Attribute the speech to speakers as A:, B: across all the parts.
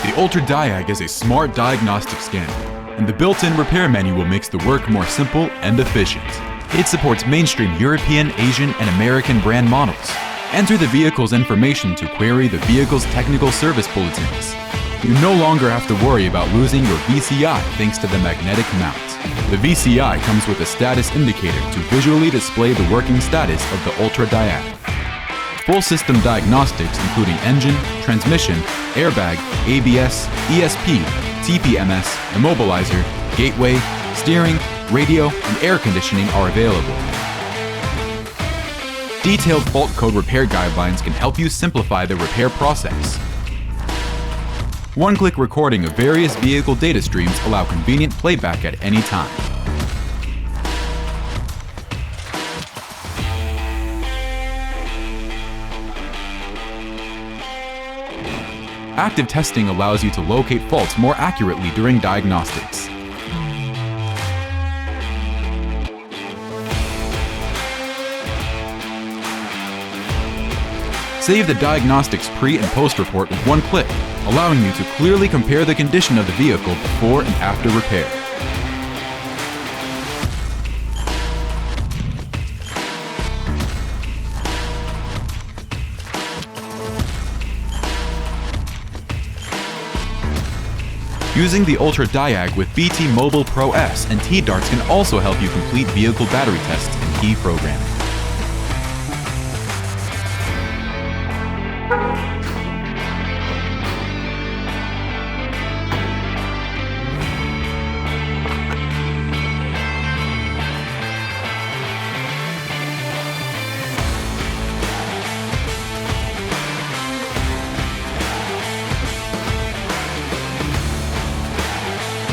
A: The UltraDiag is a smart diagnostic scanner, and the built-in repair manual makes the work more simple and efficient. It supports mainstream European, Asian, and American brand models. Enter the vehicle's information to query the vehicle's technical service bulletins. You no longer have to worry about losing your VCI thanks to the magnetic mount. The VCI comes with a status indicator to visually display the working status of the UltraDiag. Full system diagnostics including engine, transmission, airbag, ABS, ESP, TPMS, immobilizer, gateway, steering, radio, and air conditioning are available. Detailed fault code repair guidelines can help you simplify the repair process. One-click recording of various vehicle data streams allow convenient playback at any time. Active testing allows you to locate faults more accurately during diagnostics. Save the diagnostics pre- and post-report with one click, allowing you to clearly compare the condition of the vehicle before and after repair. Using the UltraDiag with BT Mobile Pro S and T-Darts can also help you complete vehicle battery tests and key programming.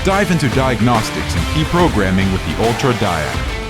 A: Dive into diagnostics and key programming with the UltraDiag.